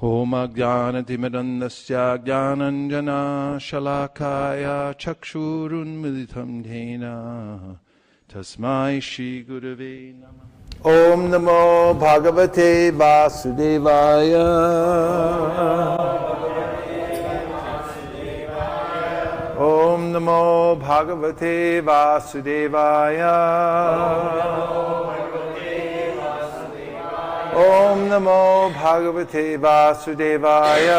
Om Ajnanatimirandasya Jnananjana Shalakaya Chakshurunmilitam Dhena Tasmai Shri Gurave Namah. Om Namo Bhagavate Vasudevaya. Om Namo Bhagavate Vasudevaya. Om Namo Bhagavate Vasudevaya.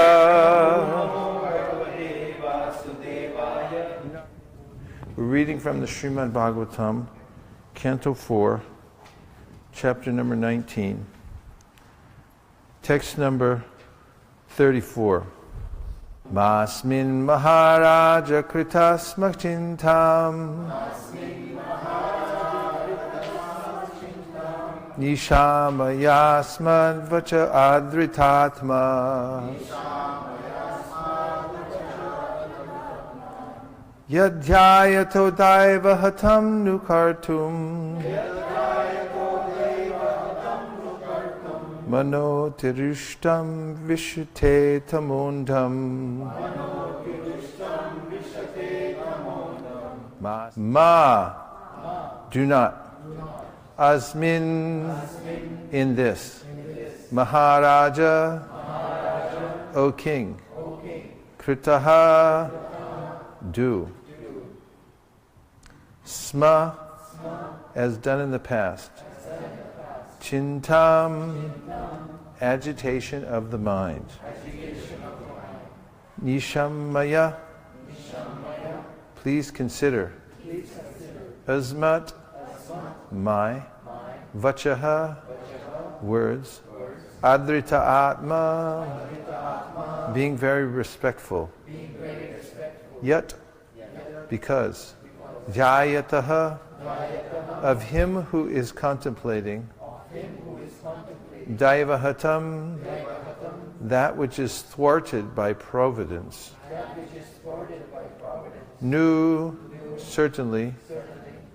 We're reading from the Srimad Bhagavatam, Canto 4, Chapter number 19, text number 34. Masmin Maharaja Kritas Machintam Nishamayasmad Vacha Adritatma Yadhyayato Daivahatam Nukartum Mano Tirishtam Vishate Tamondam Ma do not Asmin in this Maharaja O King Kritaha do Sma as done in the past Chintam agitation of the mind Nishamaya please consider Asmat my Vachaha words Adrita Atma being very respectful Yet because Jayataha of him who is contemplating Daivahatam that which is thwarted by providence Nu certainly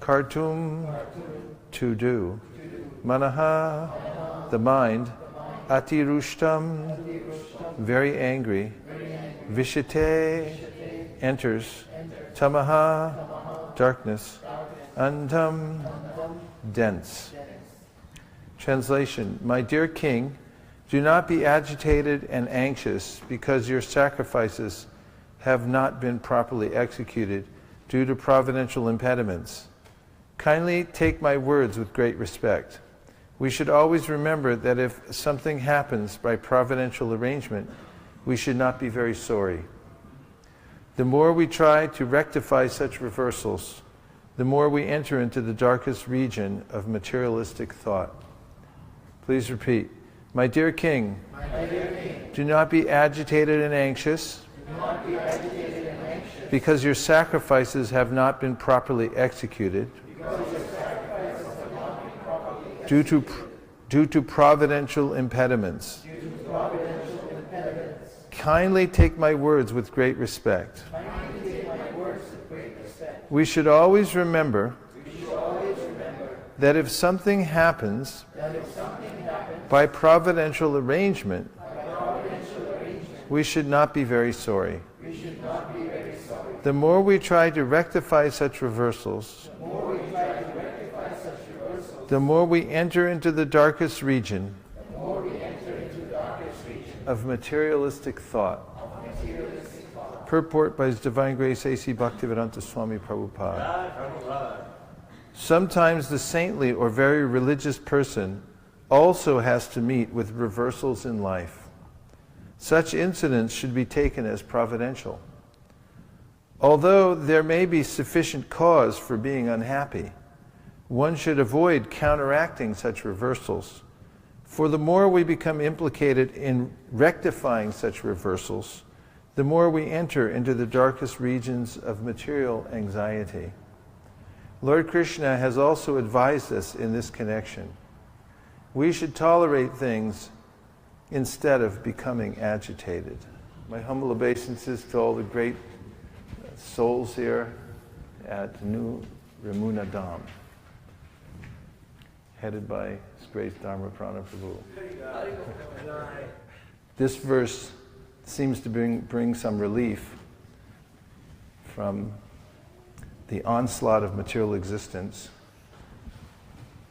Kartum to do Manaha the mind Atirushtam very angry Vishate enters Tamaha darkness Andam dense. Translation: My dear king, do not be agitated and anxious because your sacrifices have not been properly executed due to providential impediments. Kindly take my words with great respect. We should always remember that if something happens by providential arrangement, we should not be very sorry. The more we try to rectify such reversals, the more we enter into the darkest region of materialistic thought. Please repeat. My dear king, do not be agitated and anxious because your sacrifices have not been properly executed due to providential impediments. Kindly take my words with great respect. We should always remember that if something happens by providential arrangement, we should not be very sorry. The more we try to rectify such reversals, the more we enter into the darkest region of materialistic thought. Purport by His Divine Grace A.C. Bhaktivedanta Swami Prabhupada. Sometimes the saintly or very religious person also has to meet with reversals in life. Such incidents should be taken as providential. Although there may be sufficient cause for being unhappy, one should avoid counteracting such reversals, for the more we become implicated in rectifying such reversals, the more we enter into the darkest regions of material anxiety. Lord Krishna has also advised us in this connection. We should tolerate things instead of becoming agitated. My humble obeisances to all the great souls here at New Ramuna Dham, headed by His Grace Dharma Prana Prabhu. this verse seems to bring some relief from the onslaught of material existence.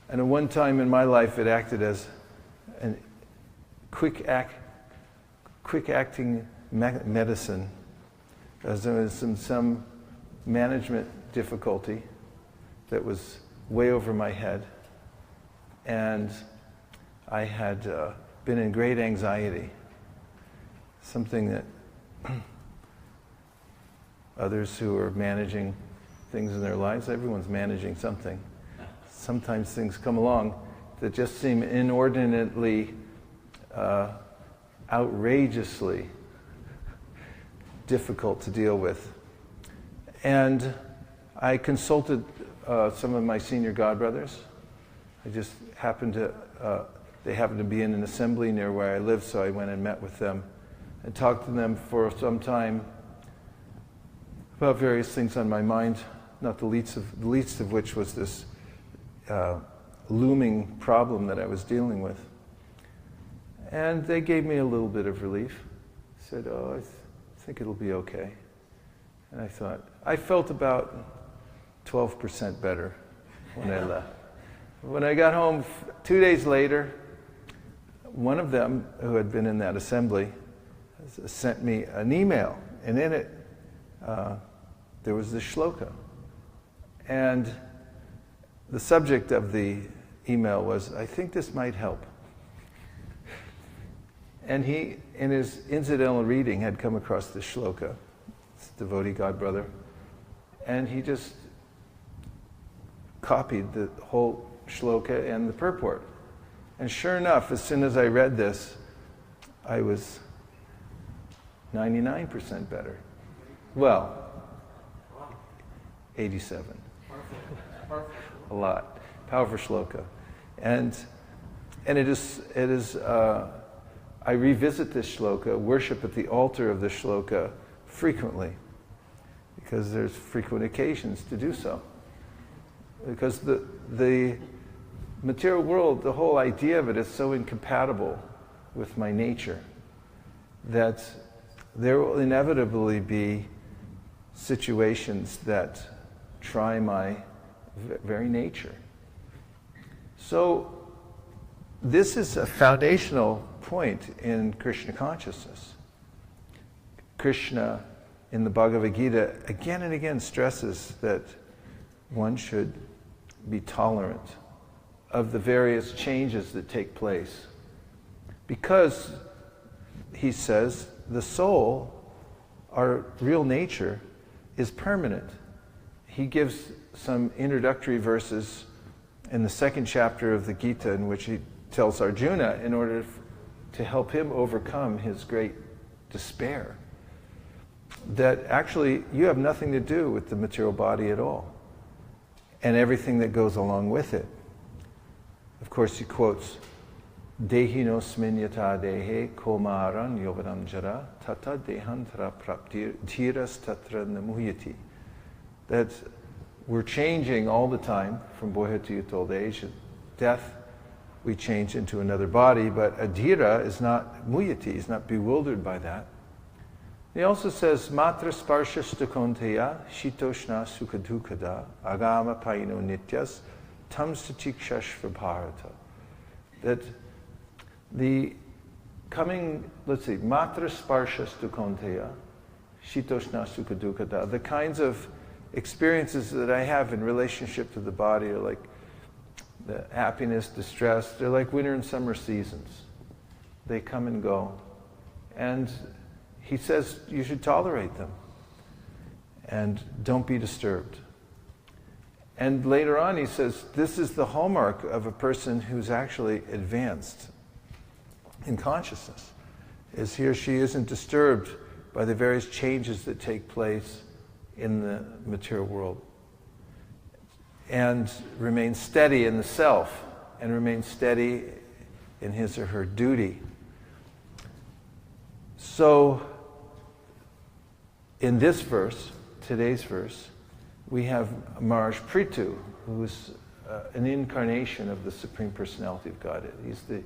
And at one time in my life, it acted as a quick-acting medicine, as there was some management difficulty that was way over my head, and I had been in great anxiety, something that others who are managing things in their lives, everyone's managing something. Sometimes things come along that just seem inordinately, outrageously difficult to deal with. And I consulted some of my senior godbrothers. I just happened to, they happened to be in an assembly near where I live, so I went and met with them and talked to them for some time about various things on my mind, not the least of which was this looming problem that I was dealing with. And they gave me a little bit of relief. Said, "Oh, I think it'll be okay." And I thought, I felt about 12% better when I left. When I got home 2 days later, one of them, who had been in that assembly, sent me an email, and in it there was this shloka. And the subject of the email was, "I think this might help." And he, in his incidental reading, had come across this shloka, this devotee godbrother, and he just copied the whole shloka and the purport. And sure enough, as soon as I read this, I was 99% better. Well, 87. A lot. Powerful shloka. And it is I revisit this shloka, worship at the altar of this shloka frequently, because there's frequent occasions to do so. Because the material world, the whole idea of it is so incompatible with my nature that there will inevitably be situations that try my very nature. So this is a foundational point in Krishna consciousness. Krishna, in the Bhagavad Gita, again and again stresses that one should be tolerant of the various changes that take place. Because, he says, the soul, our real nature, is permanent. He gives some introductory verses in the second chapter of the Gita in which he tells Arjuna, in order to help him overcome his great despair, that actually you have nothing to do with the material body at all, and everything that goes along with it. Of course, he quotes, "Dehinosmin yata dehe komaran yovanam jara tata dehantara praptiras tatra namuhyati." That we're changing all the time from boyhood to youth, old age, and death. We change into another body, but adhira is not muyati, is not bewildered by that. He also says, "Matra sparsha stakonteya shitoshna sukadukada agama paino nityas tam satikshashva bharata." That the coming, matra sparsha stakonteya shitoshna sukadukada, the kinds of experiences that I have in relationship to the body are like the happiness, distress, they're like winter and summer seasons. They come and go. And he says you should tolerate them and don't be disturbed. And later on he says this is the hallmark of a person who's actually advanced in consciousness, is he or she isn't disturbed by the various changes that take place in the material world, and remain steady in the self, and remain steady in his or her duty. So, in this verse, today's verse, we have Maharaj Prithu, who's an incarnation of the Supreme Personality of Godhead. He's the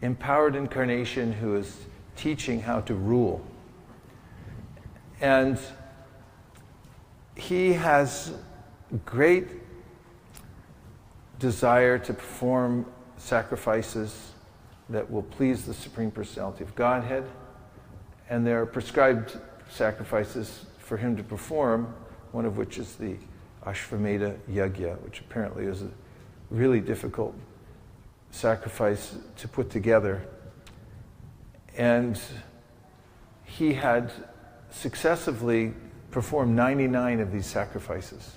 empowered incarnation who is teaching how to rule. And he has great desire to perform sacrifices that will please the Supreme Personality of Godhead. And there are prescribed sacrifices for him to perform, one of which is the Ashvamedha Yajna, which apparently is a really difficult sacrifice to put together. And he had successively performed 99 of these sacrifices.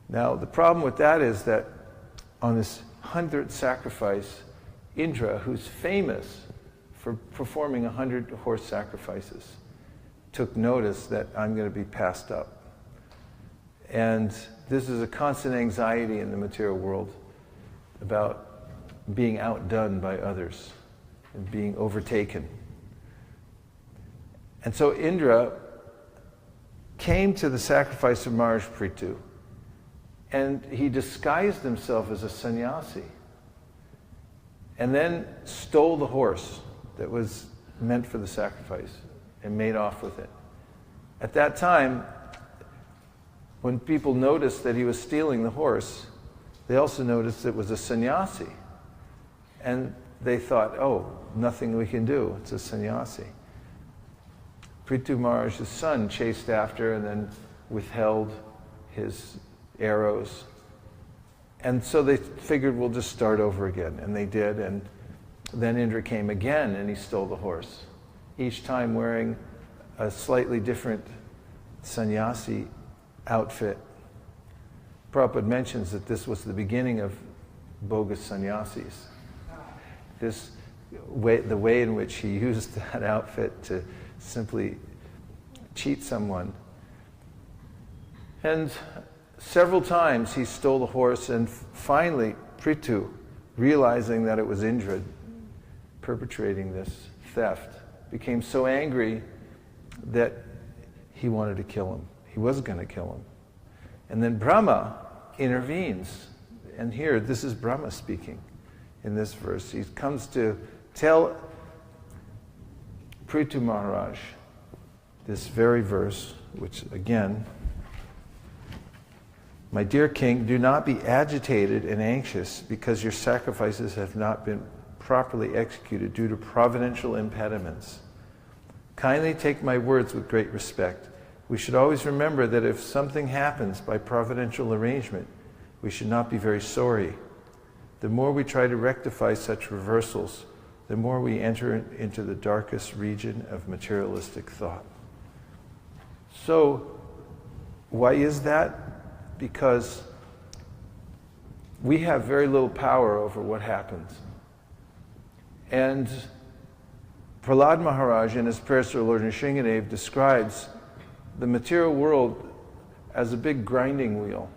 Now, the problem with that is that on this 100th sacrifice, Indra, who's famous for performing 100 horse sacrifices, took notice that I'm going to be passed up. And this is a constant anxiety in the material world about being outdone by others and being overtaken. And so Indra came to the sacrifice of Maharaj Prithu, and he disguised himself as a sannyasi, and then stole the horse that was meant for the sacrifice and made off with it. At that time, when people noticed that he was stealing the horse, they also noticed it was a sannyasi. And they thought, oh, nothing we can do, it's a sannyasi. Prithu Maharaj's son chased after and then withheld his arrows. And so they figured, we'll just start over again. And they did, and then Indra came again and he stole the horse, each time wearing a slightly different sannyasi outfit. Prabhupada mentions that this was the beginning of bogus sannyasis. The way in which he used that outfit to simply cheat someone. And several times he stole the horse, and finally Prithu, realizing that it was Indra perpetrating this theft, became so angry that he wanted to kill him. He was going to kill him. And then Brahma intervenes. And here, this is Brahma speaking in this verse. He comes to tell Prithu Maharaj this very verse, which again, my dear king, do not be agitated and anxious because your sacrifices have not been properly executed due to providential impediments. Kindly take my words with great respect. We should always remember that if something happens by providential arrangement, we should not be very sorry. The more we try to rectify such reversals, the more we enter into the darkest region of materialistic thought. So, why is that? Because we have very little power over what happens. And Prahlad Maharaj, in his prayers to the Lord Nrsingadev, describes the material world as a big grinding wheel.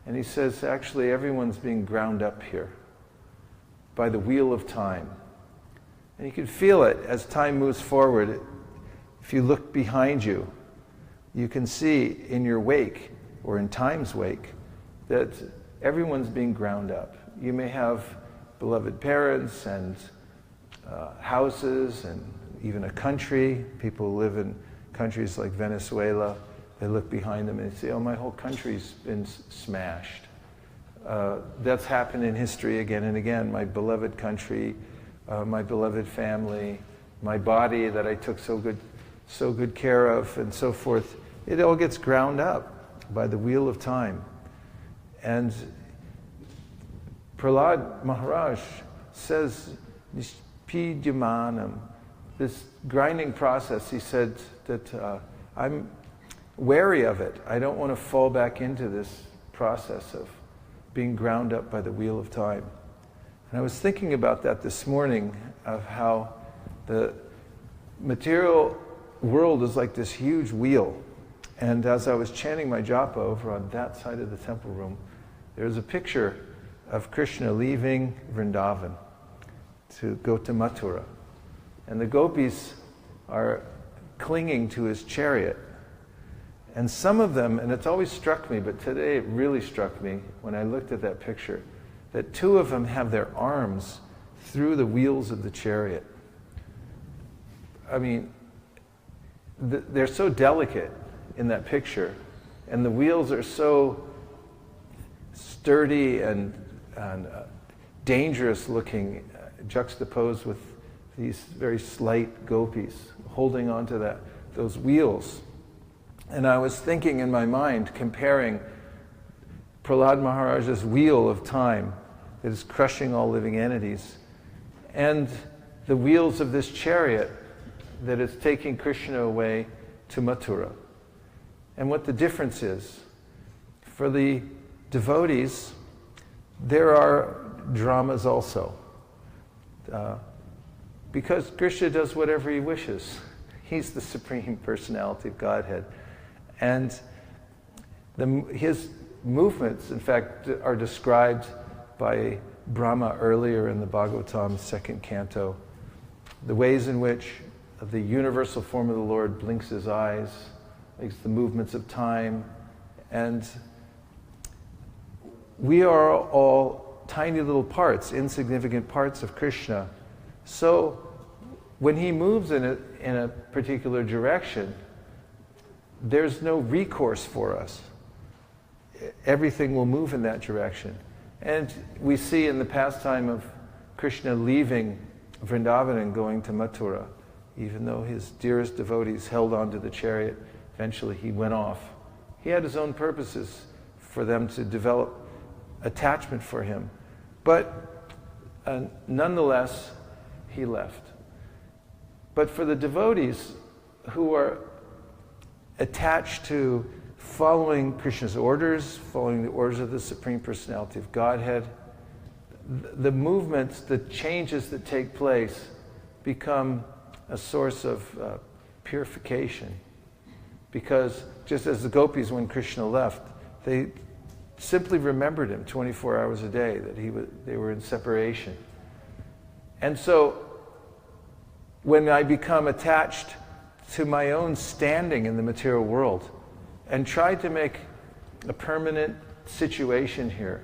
And he says, actually, everyone's being ground up here by the wheel of time. And you can feel it as time moves forward. If you look behind you, you can see in your wake, or in time's wake, that everyone's being ground up. You may have beloved parents and houses and even a country. People who live in countries like Venezuela, they look behind them and say, oh, my whole country's been smashed. That's happened in history again and again. My beloved country, my beloved family, my body that I took so good care of, and so forth. It all gets ground up by the wheel of time. And Prahlad Maharaj says, Nishpidyamanam, this grinding process, he said that I'm wary of it. I don't want to fall back into this process of being ground up by the wheel of time. And I was thinking about that this morning, of how the material world is like this huge wheel. And as I was chanting my japa over on that side of the temple room, there's a picture of Krishna leaving Vrindavan to go to Mathura. And the gopis are clinging to his chariot. And some of them, and it's always struck me, but today it really struck me when I looked at that picture, that two of them have their arms through the wheels of the chariot. I mean, they're so delicate in that picture, and the wheels are so sturdy and dangerous looking, juxtaposed with these very slight gopis holding onto those wheels. And I was thinking in my mind, comparing Prahlad Maharaja's wheel of time that is crushing all living entities, and the wheels of this chariot that is taking Krishna away to Mathura. And what the difference is. For the devotees, there are dramas also. Because Krishna does whatever he wishes. He's the Supreme Personality of Godhead. And his movements, in fact, are described by Brahma earlier in the Bhagavatam, 2nd canto. The ways in which the universal form of the Lord blinks his eyes, makes the movements of time, and we are all tiny little parts, insignificant parts of Krishna. So when he moves in a particular direction, there's no recourse for us. Everything will move in that direction. And we see in the pastime of Krishna leaving Vrindavan and going to Mathura, even though his dearest devotees held on to the chariot, eventually he went off. He had his own purposes for them to develop attachment for him. But nonetheless, he left. But for the devotees who are attached to following Krishna's orders, following the orders of the Supreme Personality of Godhead, the movements, the changes that take place become a source of purification. Because just as the gopis, when Krishna left, they simply remembered him 24 hours a day, that they were in separation. And so when I become attached to my own standing in the material world and try to make a permanent situation here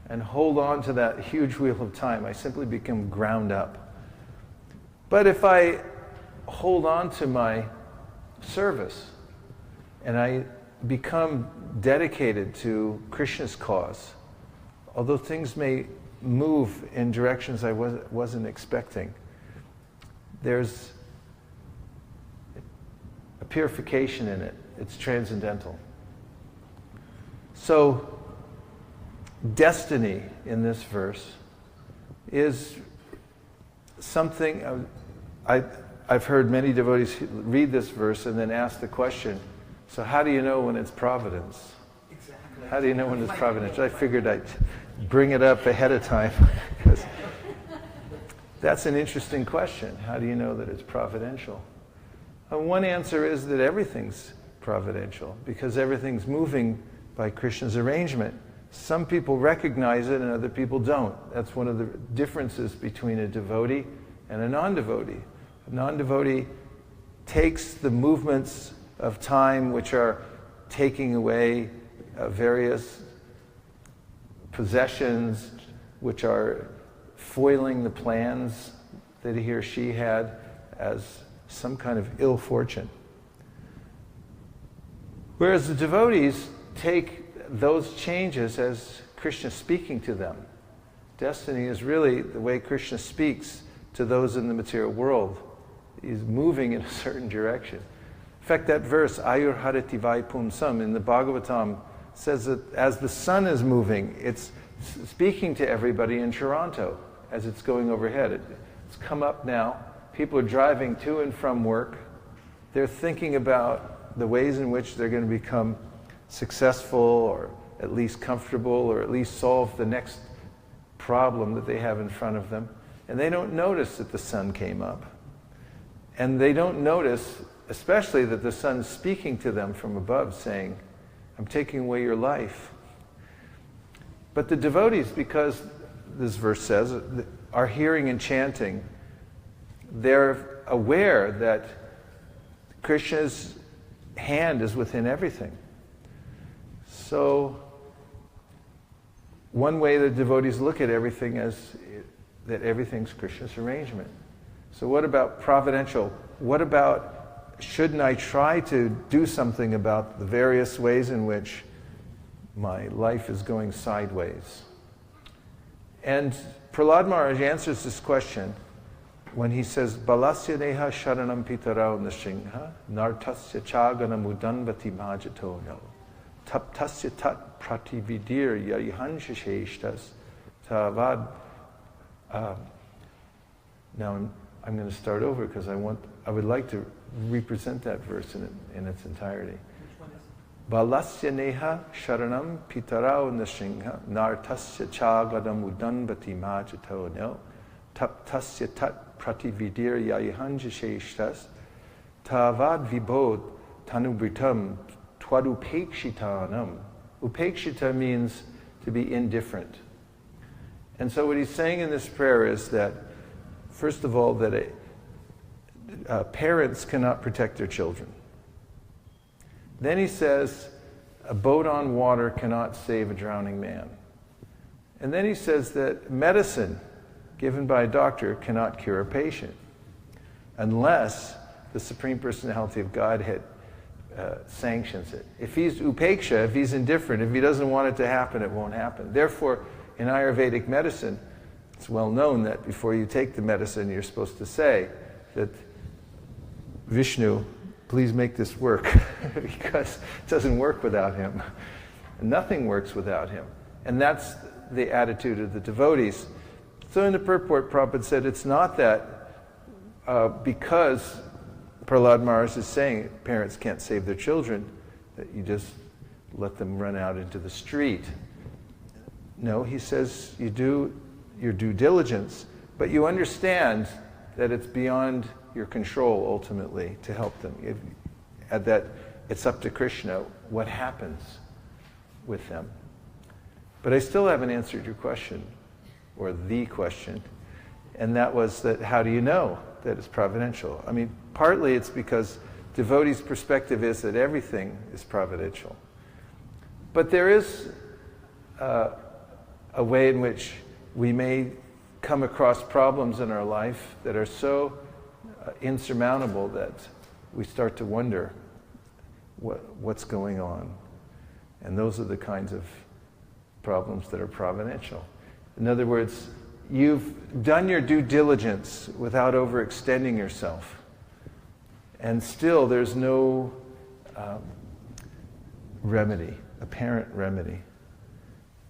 and hold on to that huge wheel of time, I simply become ground up. But if I hold on to my service and I become dedicated to Krishna's cause, although things may move in directions I wasn't expecting, there's a purification in it. It's transcendental. So, destiny in this verse is something I've heard many devotees read this verse and then ask the question, so how do you know when it's providence? Exactly. How do you know when it's providence? I figured I'd bring it up ahead of time because that's an interesting question. How do you know that it's providential? One answer is that everything's providential because everything's moving by Krishna's arrangement. Some people recognize it and other people don't. That's one of the differences between a devotee and a non-devotee. A non-devotee takes the movements of time which are taking away various possessions, which are foiling the plans that he or she had, as some kind of ill fortune. Whereas the devotees take those changes as Krishna speaking to them. Destiny is really the way Krishna speaks to those in the material world. He's moving in a certain direction. In fact, that verse, Ayur Harati Vai Pumsam, in the Bhagavatam, says that as the sun is moving, it's speaking to everybody in Toronto as it's going overhead. It's come up now. People are driving to and from work. They're thinking about the ways in which they're going to become successful or at least comfortable or at least solve the next problem that they have in front of them. And they don't notice that the sun came up. And they don't notice, especially, that the sun's speaking to them from above saying, I'm taking away your life. But the devotees, because this verse says, are hearing and chanting, they're aware that Krishna's hand is within everything. So, one way the devotees look at everything is that everything's Krishna's arrangement. So what about providential what about, shouldn't I try to do something about the various ways in which my life is going sideways? And Prahlad Maharaj answers this question when he says, Balasya neha sharanam pitarao nashingha, nartasya chaganam udanvati majatono, taptasya tat pratividir yarihanshasheshtas, tavad. Now I'm going to start over because I would like to represent that verse in its entirety. Balasya neha sharanam pitarao nashingha, nartasya chagadam udanvati majato no, taptasya tat pratividir yayihanjasheshtas, tavad vibod tanubritam twadupekshitanam. Upekshita means to be indifferent. And so what he's saying in this prayer is that, first of all, that parents cannot protect their children. Then he says, a boat on water cannot save a drowning man. And then he says that medicine given by a doctor cannot cure a patient unless the Supreme Personality of Godhead sanctions it. If he's upeksha, if he's indifferent, if he doesn't want it to happen, it won't happen. Therefore, in Ayurvedic medicine, it's well known that before you take the medicine, you're supposed to say that, Vishnu, please make this work, because it doesn't work without him. Nothing works without him. And that's the attitude of the devotees. So in the purport, Prabhupada said it's not that because Prahlad Maharaj is saying parents can't save their children, that you just let them run out into the street. No, he says you do your due diligence, but you understand that it's beyond your control ultimately to help them. That it's up to Krishna what happens with them. But I still haven't answered your question, or the question, and that was that how do you know that it's providential? I mean, partly it's because devotees' perspective is that everything is providential. But there is a way in which we may come across problems in our life that are so insurmountable that we start to wonder what's going on. And those are the kinds of problems that are providential. In other words, you've done your due diligence without overextending yourself, and still there's no remedy, apparent remedy.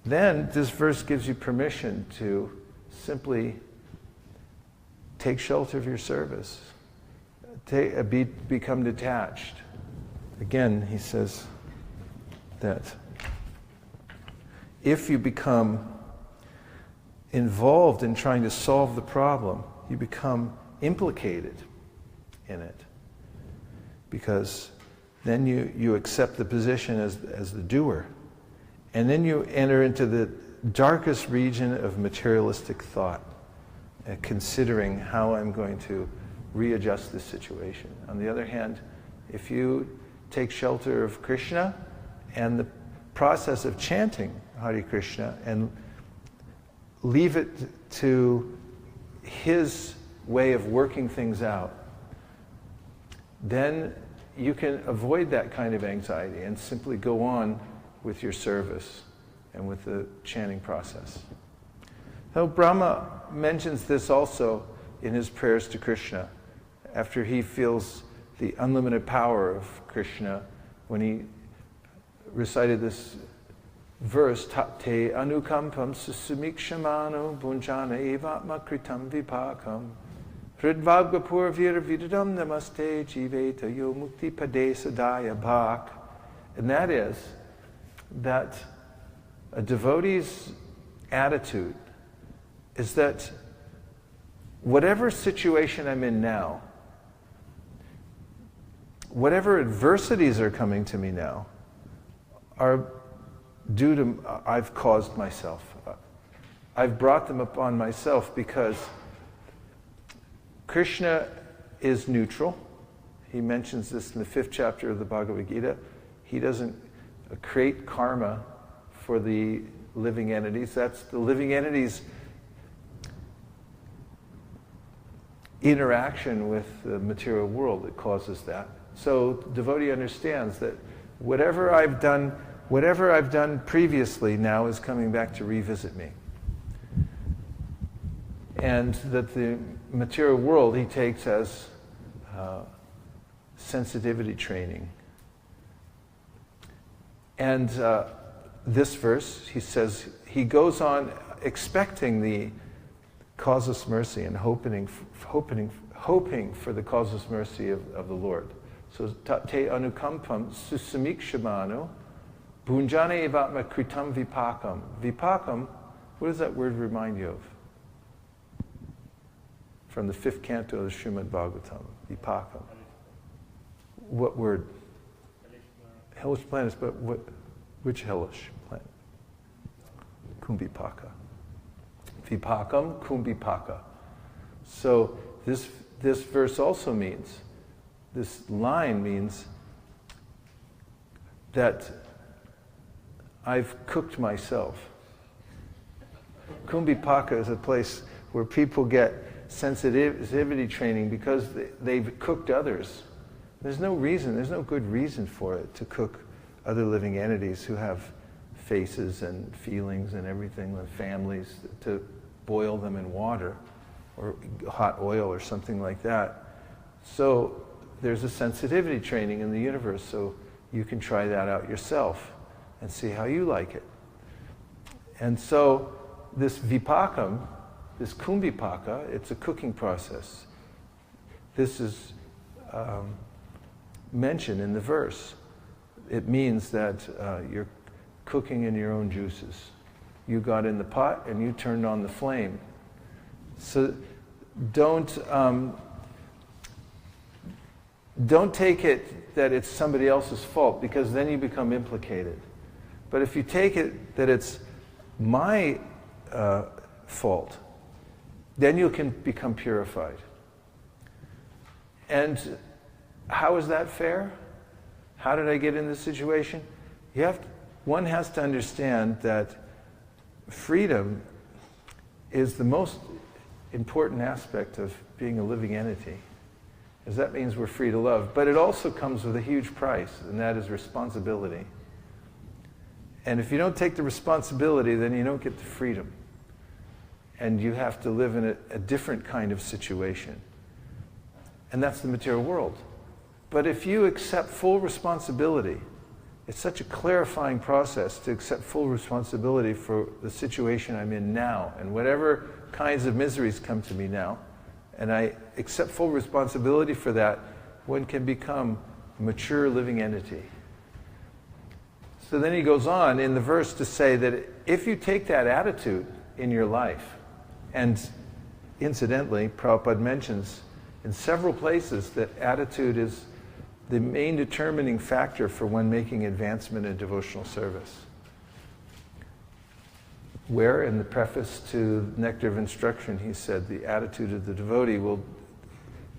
Then this verse gives you permission to simply take shelter of your service, become detached. Again, he says that if you become involved in trying to solve the problem, you become implicated in it. Because then you accept the position as the doer. And then you enter into the darkest region of materialistic thought, considering how I'm going to readjust this situation. On the other hand, if you take shelter of Krishna and the process of chanting Hare Krishna and leave it to his way of working things out, then you can avoid that kind of anxiety and simply go on with your service and with the chanting process. So Brahma mentions this also in his prayers to Krishna, after he feels the unlimited power of Krishna, when he recited this verse, Te anukampam susumikshamano bunjana evatma kritam vipakam hridvagapur vir vidadam namaste jiveta yo mukti pade sadaya bhak. And that is that a devotee's attitude is that whatever situation I'm in now, whatever adversities are coming to me now, are due to I've caused myself. I've brought them upon myself because Krishna is neutral. He mentions this in the 5th chapter of the Bhagavad Gita. He doesn't create karma for the living entities. That's the living entities. interaction with the material world that causes that. So the devotee understands that whatever I've done previously now is coming back to revisit me. And that the material world he takes as sensitivity training. And this verse, he says, he goes on expecting the causeless mercy and hoping for the causeless mercy of the Lord. So, te anukampam susamikshmanu bhunjane evatma kritam vipakam. Vipakam, what does that word remind you of? From the 5th canto of the Srimad Bhagavatam, vipakam. What word? Hellish planets, but which hellish planet? Kumbhipaka. Vipakam, kumbhipaka. So this verse also means, this line means that I've cooked myself. Kumbhipaka is a place where people get sensitivity training because they've cooked others. There's no good reason for it to cook other living entities who have faces and feelings and everything, with families, to boil them in water or hot oil or something like that. So there's a sensitivity training in the universe, so you can try that out yourself and see how you like it. And so this vipakam, this kumbhipaka, it's a cooking process. This is mentioned in the verse. It means that you're cooking in your own juices. You got in the pot and you turned on the flame. So don't take it that it's somebody else's fault, because then you become implicated. But if you take it that it's my fault, then you can become purified. And how is that fair? How did I get in this situation? One has to understand that freedom is the most important aspect of being a living entity, because that means we're free to love. But it also comes with a huge price, and that is responsibility. And if you don't take the responsibility, then you don't get the freedom. And you have to live in a different kind of situation. And that's the material world. But if you accept full responsibility, it's such a clarifying process to accept full responsibility for the situation I'm in now, and whatever kinds of miseries come to me now, and I accept full responsibility for that, one can become a mature living entity. So then he goes on in the verse to say that if you take that attitude in your life, and incidentally, Prabhupada mentions in several places that attitude is the main determining factor for one making advancement in devotional service. Where in the preface to Nectar of Instruction he said the attitude of the devotee will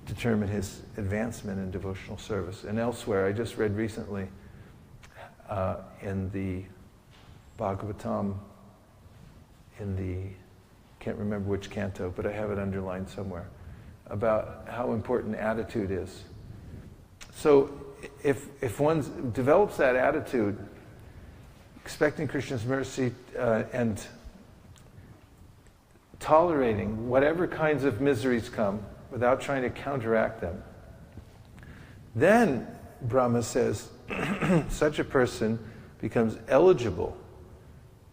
determine his advancement in devotional service. And elsewhere, I just read recently in the Bhagavatam, can't remember which canto, but I have it underlined somewhere, about how important attitude is. So if one develops that attitude, expecting Krishna's mercy and tolerating whatever kinds of miseries come without trying to counteract them, then Brahma says such a person becomes eligible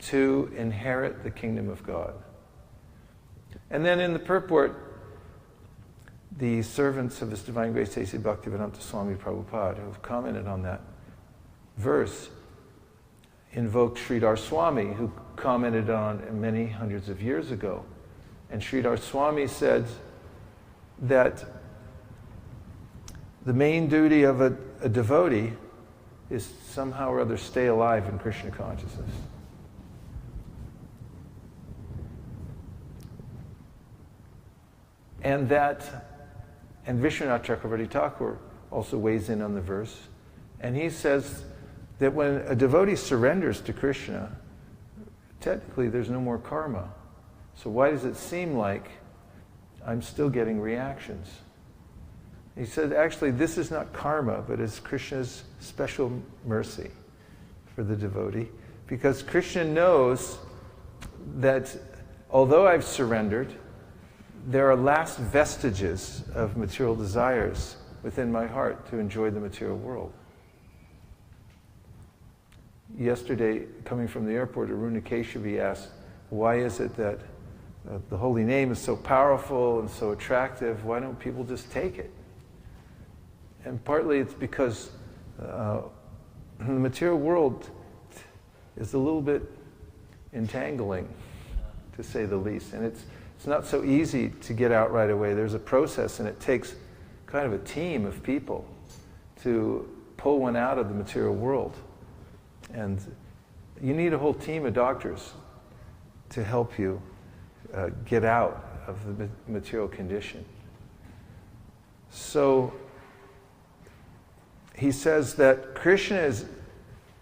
to inherit the kingdom of God. And then in the purport, the servants of His Divine Grace A.C. Bhaktivedanta Swami Prabhupada, who have commented on that verse, invoked Sridhar Swami, who commented on it many hundreds of years ago. And Sridhar Swami said that the main duty of a devotee is somehow or other stay alive in Krishna consciousness. And Vishwanath Chakravarti Thakur also weighs in on the verse, and he says that when a devotee surrenders to Krishna, technically there's no more karma. So why does it seem like I'm still getting reactions. He said, actually, this is not karma, but it's Krishna's special mercy for the devotee, because Krishna knows that although I've surrendered, there are last vestiges of material desires within my heart to enjoy the material world. Yesterday, coming from the airport, Aruna Keshavi asked, why is it that the holy name is so powerful and so attractive? Why don't people just take it? And partly it's because the material world is a little bit entangling, to say the least. And it's not so easy to get out right away. There's a process, and it takes kind of a team of people to pull one out of the material world. And you need a whole team of doctors to help you get out of the material condition. So he says that Krishna is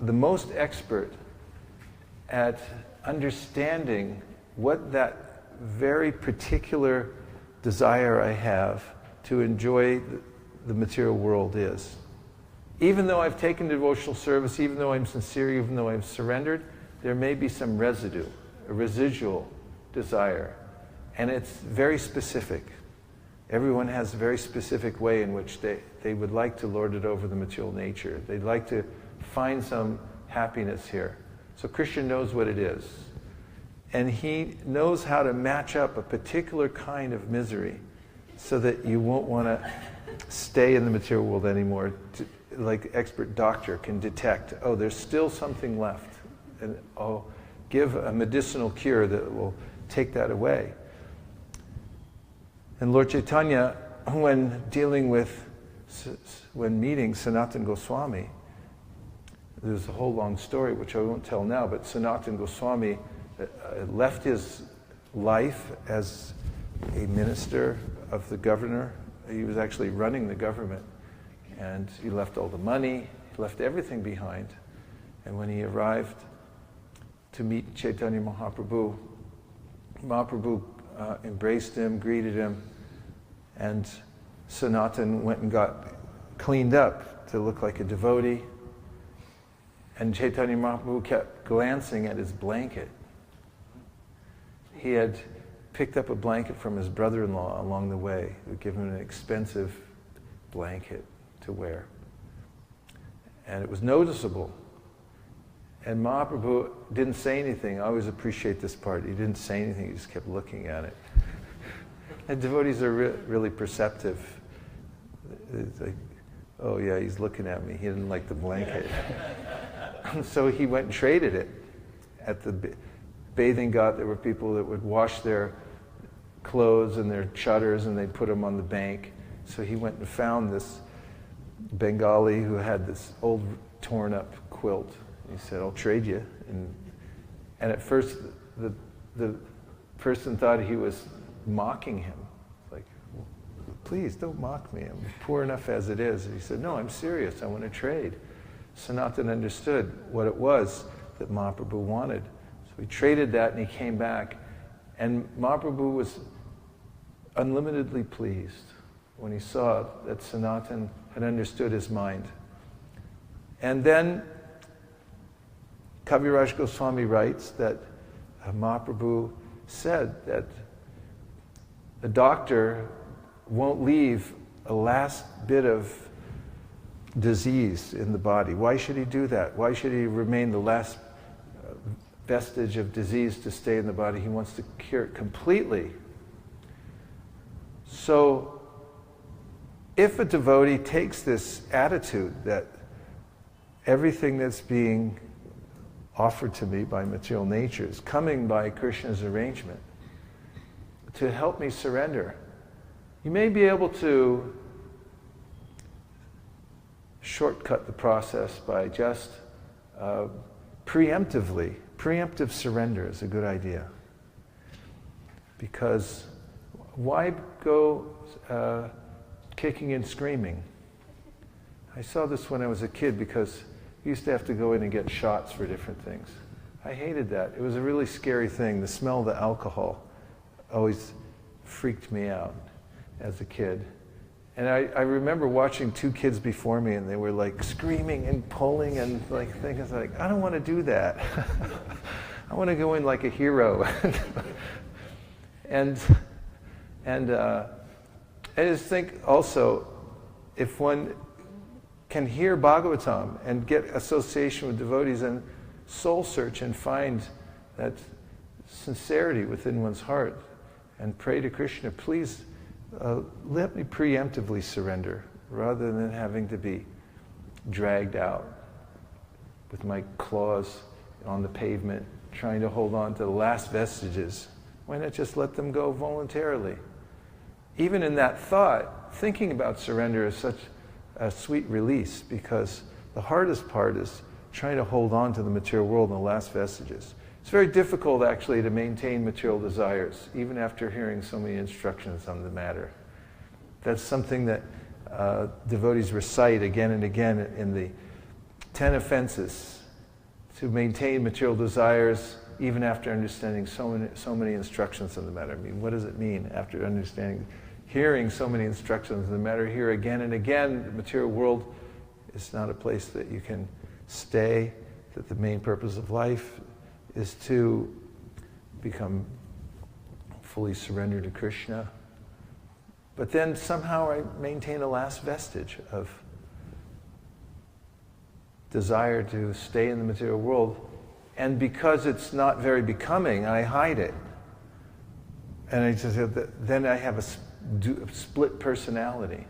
the most expert at understanding what that very particular desire I have to enjoy the material world is. Even though I've taken devotional service, even though I'm sincere, even though I've surrendered, there may be some residue, a residual desire. And it's very specific. Everyone has a very specific way in which they would like to lord it over the material nature. They'd like to find some happiness here. So Krishna knows what it is. And he knows how to match up a particular kind of misery so that you won't want to stay in the material world anymore. Like expert doctor can detect, oh, there's still something left. And I'll give a medicinal cure that will take that away. And Lord Chaitanya, when meeting Sanatana Goswami, there's a whole long story which I won't tell now, but Sanatana Goswami left his life as a minister of the governor. He was actually running the government. And he left all the money, he left everything behind. And when he arrived to meet Chaitanya Mahaprabhu, Mahaprabhu embraced him, greeted him, and Sanatan went and got cleaned up to look like a devotee. And Chaitanya Mahaprabhu kept glancing at his blanket. He had picked up a blanket from his brother-in-law along the way, who had given him an expensive blanket to wear. And it was noticeable. And Mahaprabhu didn't say anything. I always appreciate this part. He didn't say anything, he just kept looking at it. And devotees are really perceptive. It's like, oh yeah, he's looking at me. He didn't like the blanket. So he went and traded it. At the bathing ghat, there were people that would wash their clothes and their chutters and they'd put them on the bank. So he went and found this Bengali who had this old torn up quilt. He said, I'll trade you. And at first the person thought he was mocking him. Like, please don't mock me. I'm poor enough as it is. And he said, no, I'm serious. I want to trade. Sanatana understood what it was that Mahaprabhu wanted. So he traded that and he came back. And Mahaprabhu was unlimitedly pleased when he saw that Sanatana had understood his mind. And then Kaviraj Goswami writes that Mahaprabhu said that the doctor won't leave a last bit of disease in the body. Why should he do that? Why should he remain the last vestige of disease to stay in the body? He wants to cure it completely. So if a devotee takes this attitude that everything that's being offered to me by material nature is coming by Krishna's arrangement to help me surrender, you may be able to shortcut the process by just preemptive surrender is a good idea. Because why go kicking and screaming? I saw this when I was a kid because we used to have to go in and get shots for different things. I hated that. It was a really scary thing. The smell of the alcohol always freaked me out as a kid. And I remember watching two kids before me, and they were like screaming and pulling and like thinking, like, I don't want to do that. I want to go in like a hero. and I just think also, if one can hear Bhagavatam and get association with devotees and soul search and find that sincerity within one's heart and pray to Krishna, please let me preemptively surrender rather than having to be dragged out with my claws on the pavement trying to hold on to the last vestiges. Why not just let them go voluntarily? Even in that thought, thinking about surrender is such a sweet release, because the hardest part is trying to hold on to the material world and the last vestiges. It's very difficult actually to maintain material desires, even after hearing so many instructions on the matter. That's something that devotees recite again and again in the 10 offenses, to maintain material desires even after understanding so many instructions on the matter. I mean, what does it mean after hearing so many instructions on the matter? Here again and again, the material world is not a place that you can stay, that the main purpose of life is to become fully surrendered to Krishna. But then somehow I maintain a last vestige of desire to stay in the material world. And because it's not very becoming, I hide it. And I just then I have a split personality.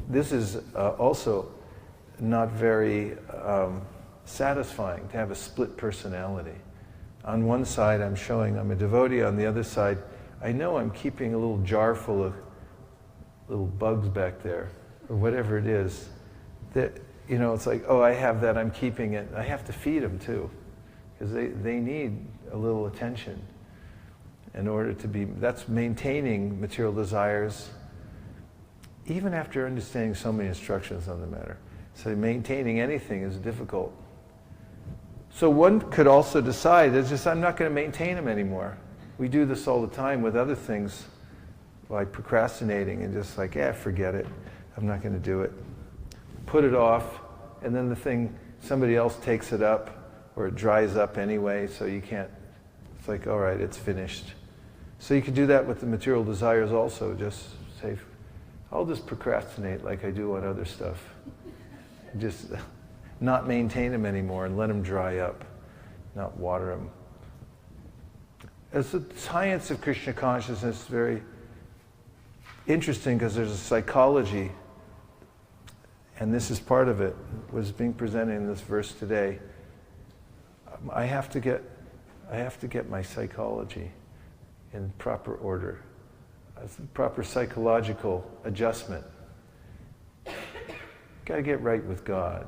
This is also not very satisfying, to have a split personality. On one side I'm showing I'm a devotee, on the other side I know I'm keeping a little jar full of little bugs back there, or whatever it is. That, you know, it's like, oh, I have that, I'm keeping it. I have to feed them too, because they need a little attention in order to be, that's maintaining material desires, even after understanding so many instructions on the matter. So maintaining anything is difficult. So one could also decide, it's just, I'm not going to maintain them anymore. We do this all the time with other things, like procrastinating and just like, forget it. I'm not going to do it. Put it off, and then the thing, somebody else takes it up, or it dries up anyway, so you can't, it's like, all right, it's finished. So you could do that with the material desires also. Just say, I'll just procrastinate like I do on other stuff. Just not maintain them anymore and let them dry up, not water them. As the science of Krishna consciousness is very interesting, because there's a psychology, and this is part of it, was being presented in this verse today. I have to get my psychology in proper order. It's a proper psychological adjustment. Got to get right with God.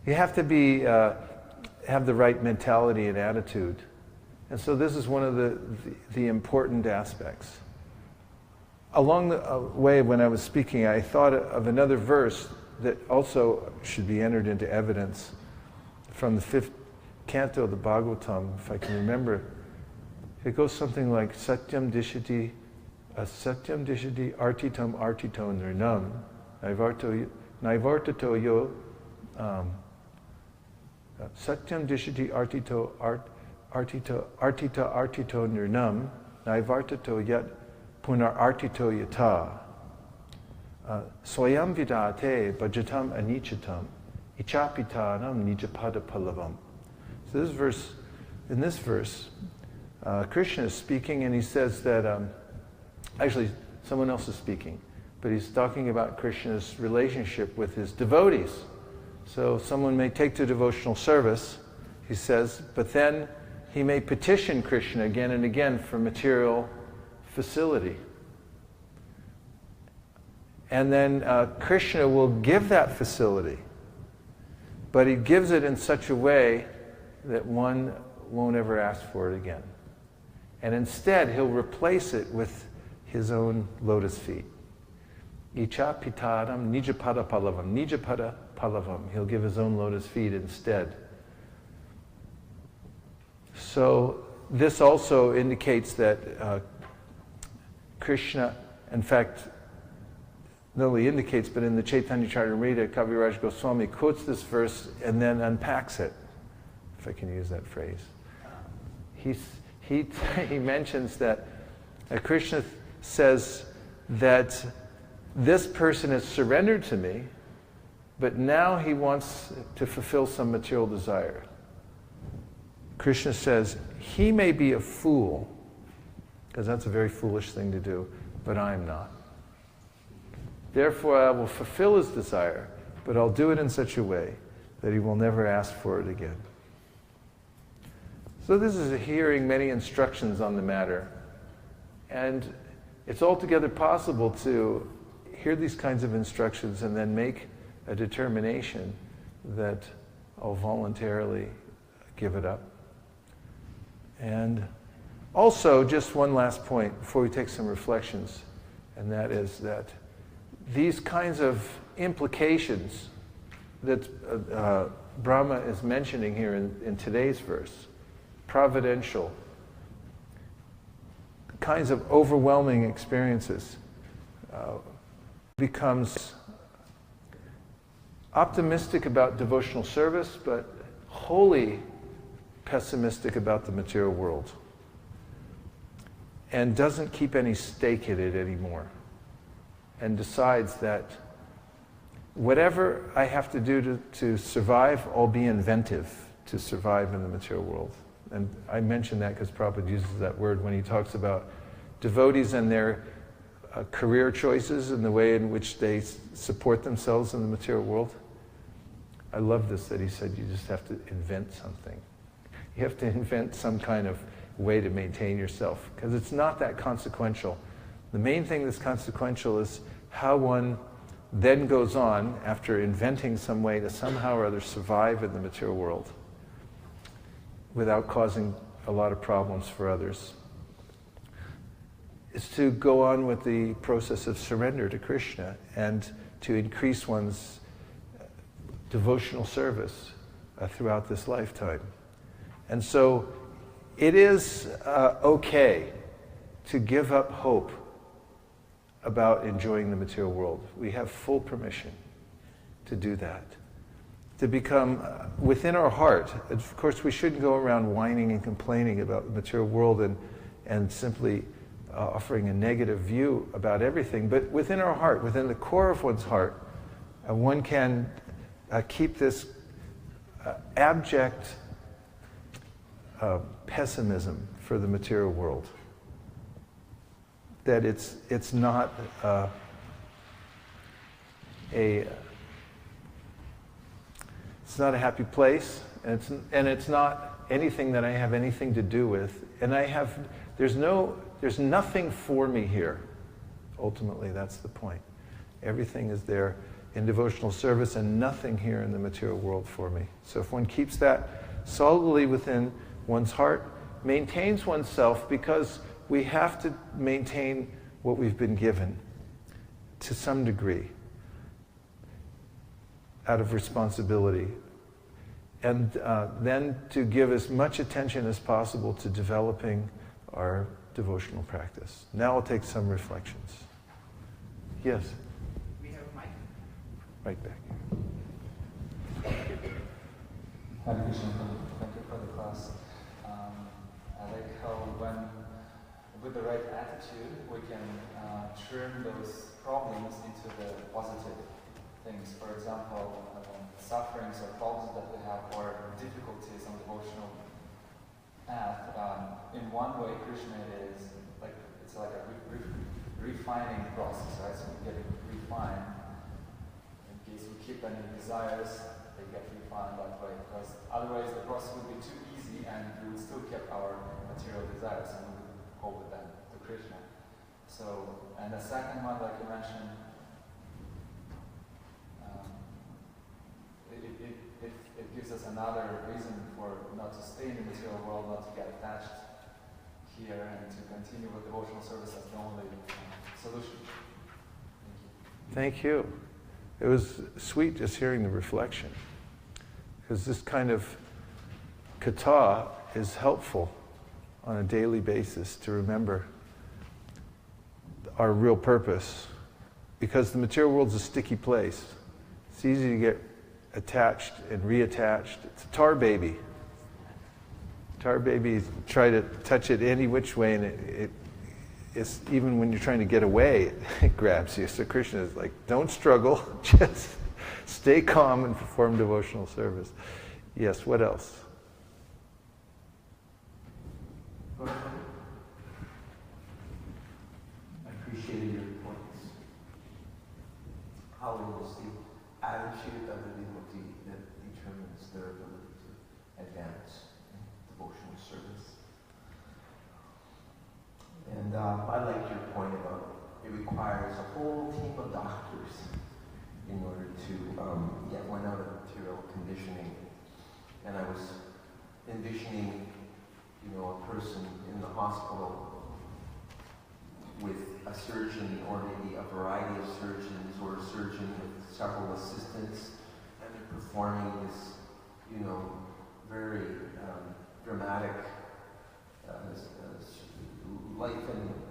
You have to be have the right mentality and attitude, and so this is one of the important aspects. Along the way, when I was speaking, I thought of another verse that also should be entered into evidence from the 5th canto of the Bhagavatam, if I can remember. It goes something like, Satyam dishati artitam artito nirnam, naivartato yo, Satyam dishati artito artito nirnam, naivartato yat punar artito yata, swayam vidate bhajatam anichatam, ichapitanam nijapada palavam. So in this verse, Krishna is speaking, and he says that, actually someone else is speaking, but he's talking about Krishna's relationship with his devotees. So someone may take to devotional service, he says, but then he may petition Krishna again and again for material facility. And then Krishna will give that facility, but he gives it in such a way that one won't ever ask for it again. And instead, he'll replace it with his own lotus feet. Icha pitadam nijapada palavam. Nijapada palavam. He'll give his own lotus feet instead. So this also indicates that Krishna, in fact, not only indicates, but in the Chaitanya Charitamrita, Kaviraj Goswami quotes this verse and then unpacks it, if I can use that phrase. He mentions that Krishna says that this person has surrendered to me, but now he wants to fulfill some material desire. Krishna says, he may be a fool, because that's a very foolish thing to do, but I am not. Therefore, I will fulfill his desire, but I'll do it in such a way that he will never ask for it again. So this is hearing many instructions on the matter. And it's altogether possible to hear these kinds of instructions and then make a determination that I'll voluntarily give it up. And also, just one last point before we take some reflections, and that is that these kinds of implications that Brahma is mentioning here in today's verse, providential, kinds of overwhelming experiences, becomes optimistic about devotional service, but wholly pessimistic about the material world, and doesn't keep any stake in it anymore, and decides that whatever I have to do to survive, I'll be inventive to survive in the material world. And I mention that because Prabhupada uses that word when he talks about devotees and their career choices and the way in which they support themselves in the material world. I love this, that he said you just have to invent something. You have to invent some kind of way to maintain yourself, because it's not that consequential. The main thing that's consequential is how one then goes on, after inventing some way to somehow or other survive in the material world without causing a lot of problems for others, is to go on with the process of surrender to Krishna and to increase one's devotional service throughout this lifetime. And so it is okay to give up hope about enjoying the material world. We have full permission to do that. To become within our heart. Of course, we shouldn't go around whining and complaining about the material world and simply offering a negative view about everything. But within our heart, within the core of one's heart, one can keep this abject pessimism for the material world. That it's not it's not a happy place, and it's not anything that I have anything to do with, and there's nothing for me here. Ultimately, that's the point. Everything is there in devotional service, and nothing here in the material world for me. So if one keeps that solidly within one's heart, maintains oneself, because we have to maintain what we've been given to some degree out of responsibility, and then to give as much attention as possible to developing our devotional practice. Now I'll take some reflections. Yes? We have a mic. Right back. Hare Krishna, thank you for the class. I like how with the right attitude, we can turn those problems into the positive things. For example, sufferings or problems that we have, or difficulties on devotional path. In one way, Krishna is like, it's like a refining process, right? So we get refined. In case we keep any desires, they get refined that way, because otherwise the process would be too easy and we would still keep our material desires and we would go with them to Krishna. So, and the second one, like you mentioned, it gives us another reason for not to stay in the material world, not to get attached here, and to continue with devotional service as the only solution. Thank you. It was sweet just hearing the reflection, because this kind of kata is helpful on a daily basis to remember our real purpose, because the material world's a sticky place. It's easy to get attached and reattached. It's a tar baby. Tar babies try to touch it any which way, and it's even when you're trying to get away, it grabs you. So Krishna is like, don't struggle, just stay calm and perform devotional service. Yes, what else? I appreciated your points. How it is the attitude of the devotee that determines their ability to advance in devotional service. And I liked your point about it requires a whole team of doctors in order to get one out of material conditioning. And I was envisioning, a person in the hospital with a surgeon, or maybe a variety of surgeons, or a surgeon with several assistants, and they're performing this, very dramatic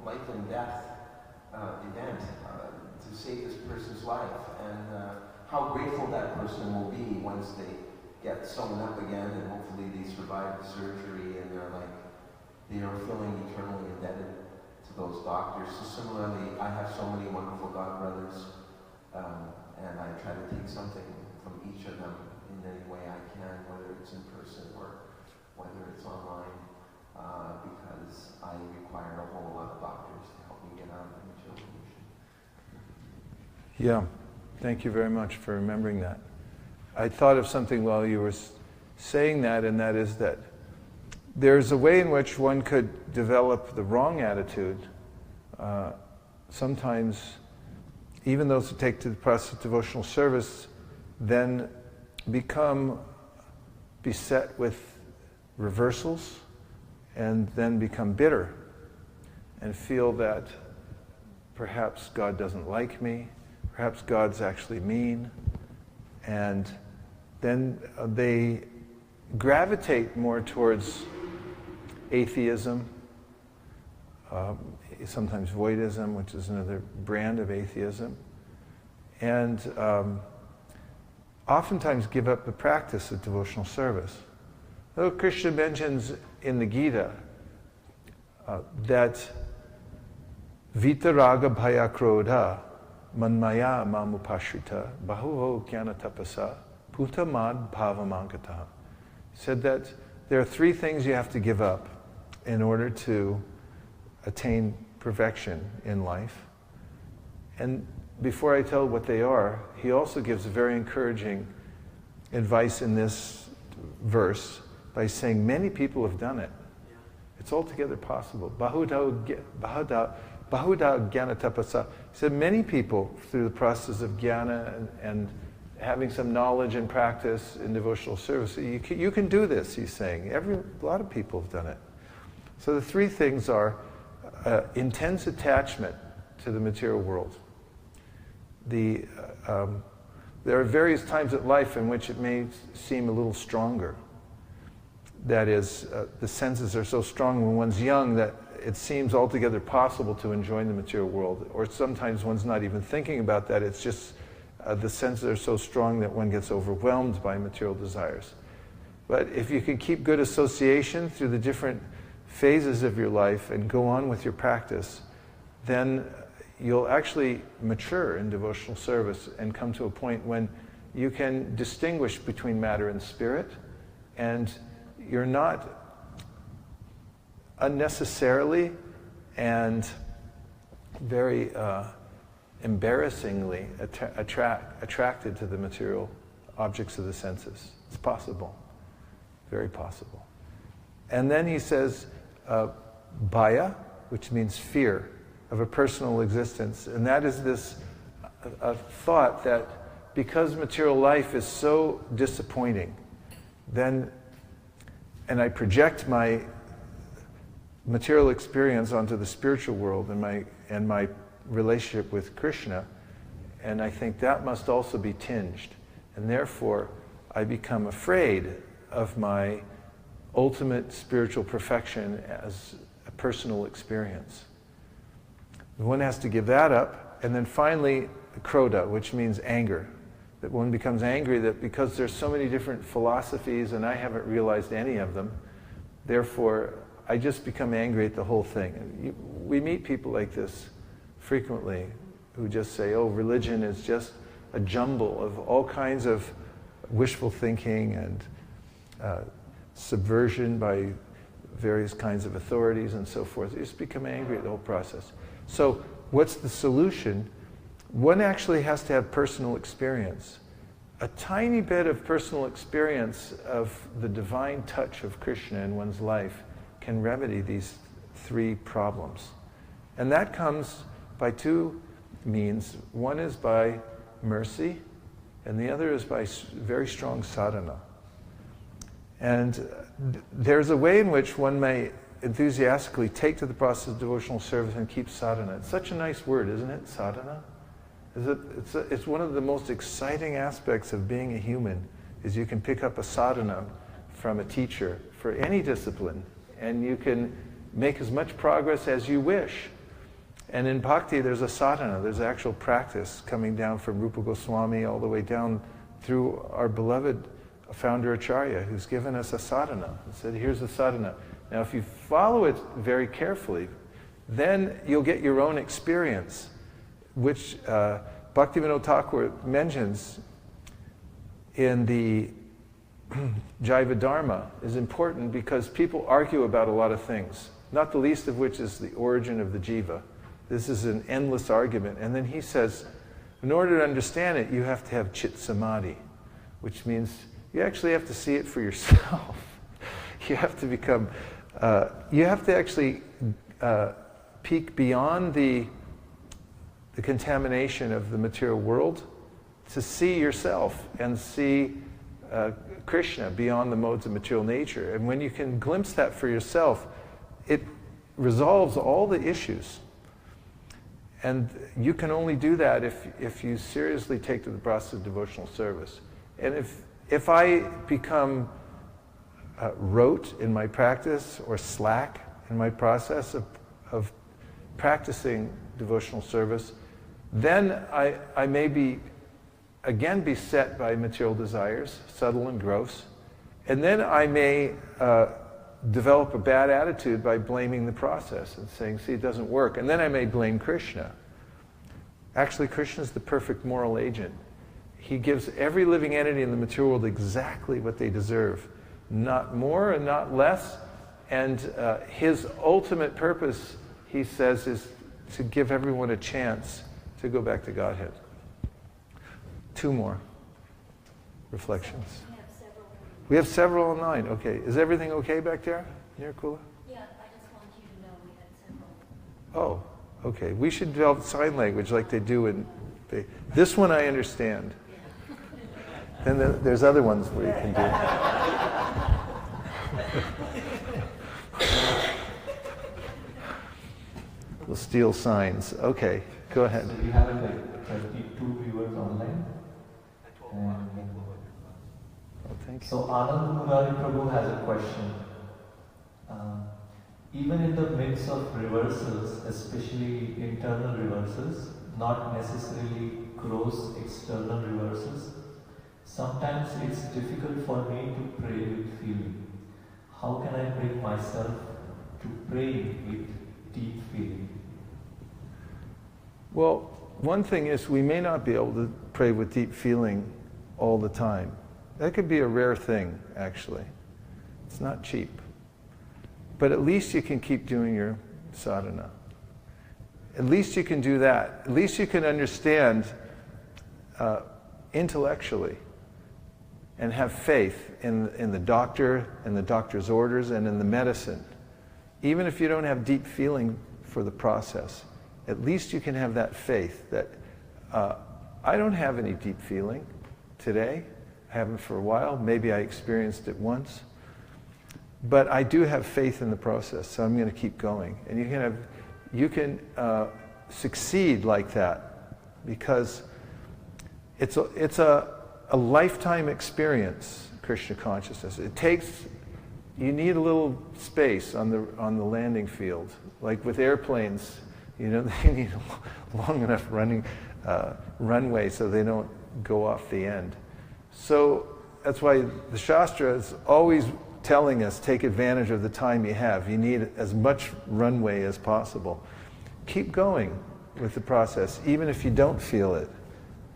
life and death event to save this person's life, and how grateful that person will be once they get sewn up again, and hopefully they survive the surgery, and they are feeling eternally indebted to those doctors. So similarly, I have so many wonderful godbrothers, and I try to take something from each of them in any way I can, whether it's in person or whether it's online, because I require a whole lot of doctors to help me get out of the material condition. Yeah, thank you very much for remembering that. I thought of something while you were saying that, and that is that there's a way in which one could develop the wrong attitude. Sometimes, even those who take to the process of devotional service then become beset with reversals and then become bitter and feel that perhaps God doesn't like me, perhaps God's actually mean, and then they gravitate more towards atheism, sometimes voidism, which is another brand of atheism, and oftentimes give up the practice of devotional service. Though Krishna mentions in the Gita that vitaraga bhaya krodha manmaya mamupashrita bahuho jnana tapasa putamad bhavamankata. Said that there are three things you have to give up in order to attain perfection in life. And before I tell what they are, he also gives a very encouraging advice in this verse by saying many people have done it. It's altogether possible. Bahuda jnana tapasa. He said many people, through the process of jnana and having some knowledge and practice in devotional service, you can do this, he's saying. A lot of people have done it. So the three things are intense attachment to the material world. There are various times in life in which it may seem a little stronger. That is, the senses are so strong when one's young that it seems altogether possible to enjoy the material world. Or sometimes one's not even thinking about that. It's just the senses are so strong that one gets overwhelmed by material desires. But if you can keep good association through the different phases of your life and go on with your practice, then you'll actually mature in devotional service and come to a point when you can distinguish between matter and spirit, and you're not unnecessarily and very embarrassingly attracted to the material objects of the senses. It's possible, very possible. And then he says, bhaya, which means fear of a personal existence. And that is this thought that because material life is so disappointing, then, and I project my material experience onto the spiritual world and my relationship with Krishna, and I think that must also be tinged. And therefore, I become afraid of my ultimate spiritual perfection as a personal experience. One has to give that up. And then finally, krodha, which means anger. That one becomes angry that because there's so many different philosophies and I haven't realized any of them, therefore I just become angry at the whole thing. And we meet people like this frequently who just say, oh, religion is just a jumble of all kinds of wishful thinking and subversion by various kinds of authorities and so forth. You just become angry at the whole process. So what's the solution? One actually has to have personal experience. A tiny bit of personal experience of the divine touch of Krishna in one's life can remedy these three problems. And that comes by two means. One is by mercy, and the other is by very strong sadhana. And there's a way in which one may enthusiastically take to the process of devotional service and keep sadhana. It's such a nice word, isn't it, sadhana? It's one of the most exciting aspects of being a human, is you can pick up a sadhana from a teacher for any discipline, and you can make as much progress as you wish. And in bhakti, there's a sadhana, there's actual practice coming down from Rupa Goswami all the way down through our beloved founder Acharya, who's given us a sadhana. He said, here's the sadhana. Now, if you follow it very carefully, then you'll get your own experience, which Bhaktivinoda Thakur mentions in the Jaiva Dharma is important because people argue about a lot of things, not the least of which is the origin of the jiva. This is an endless argument. And then he says, in order to understand it, you have to have chit samadhi, which means you actually have to see it for yourself. You have to become, you have to actually peek beyond the contamination of the material world to see yourself and see Krishna beyond the modes of material nature. And when you can glimpse that for yourself, it resolves all the issues. And you can only do that if you seriously take to the process of devotional service. And if I become rote in my practice or slack in my process of practicing devotional service, then I may again be set by material desires, subtle and gross, and then I may develop a bad attitude by blaming the process and saying, see, it doesn't work, and then I may blame Krishna. Actually, Krishna is the perfect moral agent. He gives every living entity in the material world exactly what they deserve, not more and not less, and his ultimate purpose, he says, is to give everyone a chance to go back to Godhead. Two more reflections. We have several online. Okay. Is everything okay back there? Near Kula? Yeah, I just want you to know we had several. Oh, okay. We should develop sign language like they do in... This one I understand. Then there's other ones where you can do... We'll steal signs. Okay, go ahead. So we have like 32 viewers online. Oh, thank you. So Anand Murari Prabhu has a question. Even in the midst of reversals, especially internal reversals, not necessarily gross external reversals, sometimes it's difficult for me to pray with feeling. How can I bring myself to pray with deep feeling? Well, one thing is we may not be able to pray with deep feeling all the time. That could be a rare thing, actually. It's not cheap. But at least you can keep doing your sadhana. At least you can do that. At least you can understand intellectually and have faith in the doctor and the doctor's orders and in the medicine. Even if you don't have deep feeling for the process, at least you can have that faith that I don't have any deep feeling today. I haven't for a while. Maybe I experienced it once. But I do have faith in the process, so I'm going to keep going. And you can succeed like that because it's a lifetime experience, Krishna consciousness. You need a little space on the landing field. Like with airplanes, They need a long enough runway so they don't go off the end. So that's why the Shastra is always telling us, take advantage of the time you have. You need as much runway as possible. Keep going with the process, even if you don't feel it.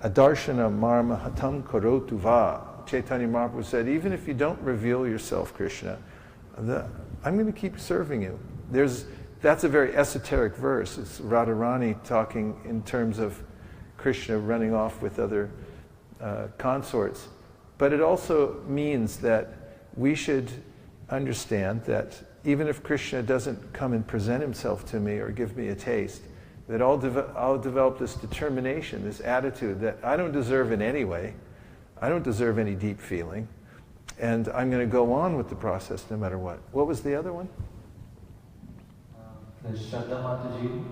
Adarshana marmahatam korotu va. Chaitanya Mahaprabhu said, even if you don't reveal yourself, Krishna, I'm going to keep serving you. That's a very esoteric verse. It's Radharani talking in terms of Krishna running off with other consorts. But it also means that we should understand that even if Krishna doesn't come and present himself to me or give me a taste, that I'll develop this determination, this attitude that I don't deserve it anyway. I don't deserve any deep feeling. And I'm going to go on with the process no matter what. What was the other one? The Shraddha Mataji,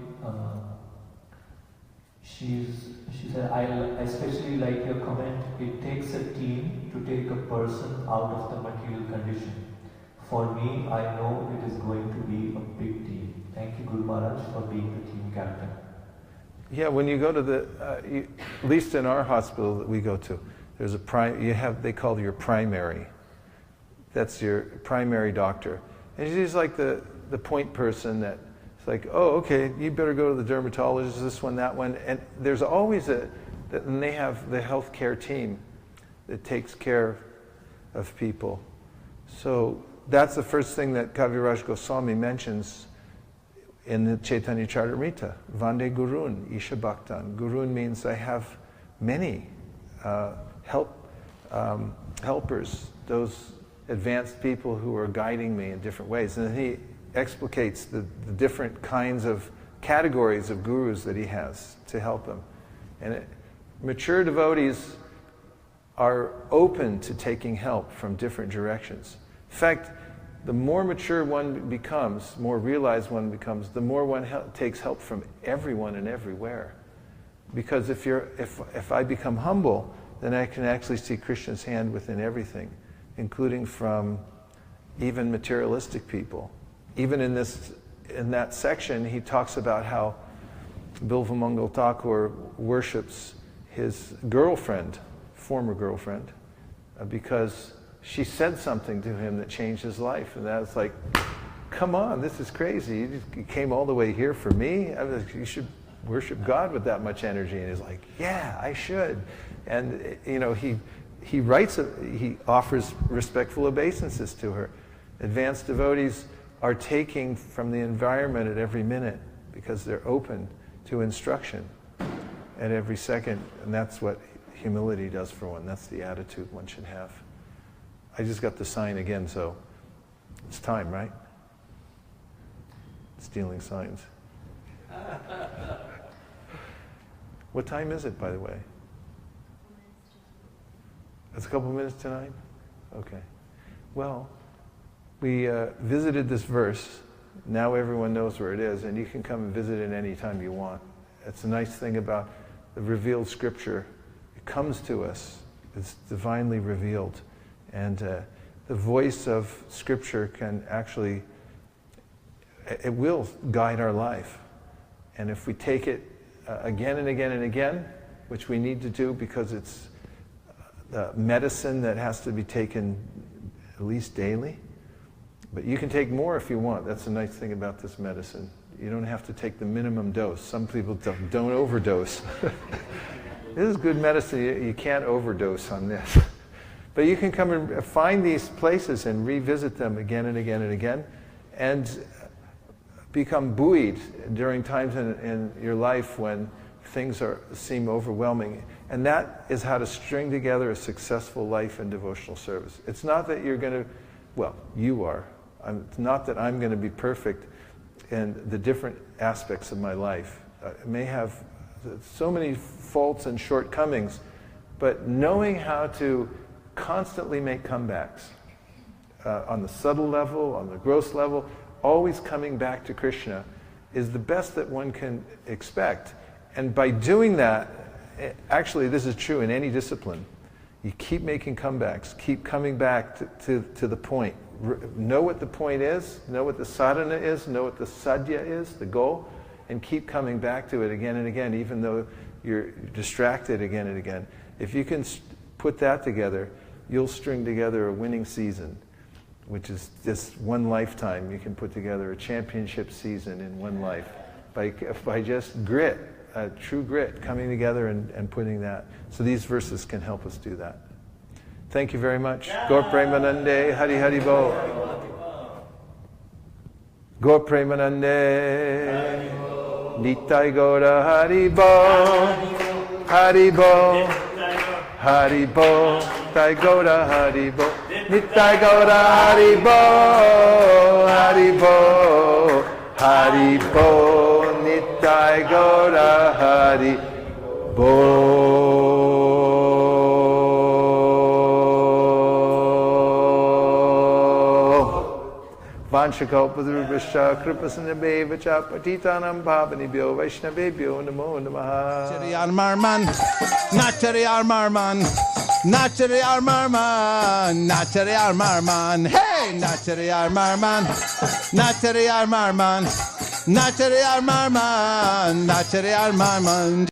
she said, I especially like your comment, it takes a team to take a person out of the material condition. For me, I know it is going to be a big team. Thank you, Guru Maharaj, for being the team captain. Yeah, when you go to at least in our hospital that we go to, there's they call your primary. That's your primary doctor. And she's like the point person that it's like, oh, okay, you better go to the dermatologist, this one, that one. And there's always and they have the healthcare team that takes care of people. So that's the first thing that Kaviraj Goswami mentions in the Chaitanya Charitamrita. Vande Gurun, Isha Bhaktan. Gurun means I have many helpers, those advanced people who are guiding me in different ways. And he explicates the different kinds of categories of gurus that he has to help him. And mature devotees are open to taking help from different directions. In fact, the more mature one becomes, more realized one becomes, the more one takes help from everyone and everywhere. Because if I become humble, then I can actually see Krishna's hand within everything, including from even materialistic people. Even in that section, he talks about how Bilvamangal Thakur worships his girlfriend, former girlfriend, because she said something to him that changed his life. And that's like, come on, this is crazy. You came all the way here for me? You should worship God with that much energy. And he's like, yeah, I should. And he offers respectful obeisances to her. Advanced devotees are taking from the environment at every minute because they're open to instruction at every second. And that's what humility does for one. That's the attitude one should have. I just got the sign again, so it's time, right? Stealing signs. What time is it, by the way? It's a couple minutes to 9? Okay. Well, we visited this verse. Now everyone knows where it is, and you can come and visit it any time you want. It's a nice thing about the revealed scripture. It comes to us. It's divinely revealed. And the voice of scripture can actually, it will guide our life. And if we take it again and again and again, which we need to do because it's medicine that has to be taken at least daily. But you can take more if you want. That's the nice thing about this medicine. You don't have to take the minimum dose. Some people don't overdose. This is good medicine. You can't overdose on this. But you can come and find these places and revisit them again and again and again, and become buoyed during times in your life when things seem overwhelming. And that is how to string together a successful life in devotional service. It's not that you're going to, well, you are. It's not that I'm going to be perfect in the different aspects of my life. I may have so many faults and shortcomings, but knowing how to constantly make comebacks on the subtle level, on the gross level, always coming back to Krishna is the best that one can expect. And by doing that, actually this is true in any discipline, you keep making comebacks, keep coming back to the point. Know what the point is, know what the sadhana is, know what the sadhya is, the goal, and keep coming back to it again and again, even though you're distracted again and again. If you can put that together, you'll string together a winning season, which is just one lifetime. You can put together a championship season in one life by just grit, true grit, coming together and putting that. So these verses can help us do that. Thank you very much. Gaur Premanande, Hari Hari Bo. Gaur Premanande, Nitai Gaura Hari Bo, Hari Bo, Hari Bo, Nitai Gaura Hari Bo, Nitai Gaura Hari Bo, Hari Bo, Hari Bo, Nitai Gaura Hari Bo. Vanchakalpadurvascha kripasanabhevacha patitanam pavanibhyo vaishnavebhyo namo namaha. Nachari Marman, Nachari Marman, Nachari Marman, Nachari Marman, hey, Nachari Marman, Nachari Marman, Nachari Marman, Nachari Marman.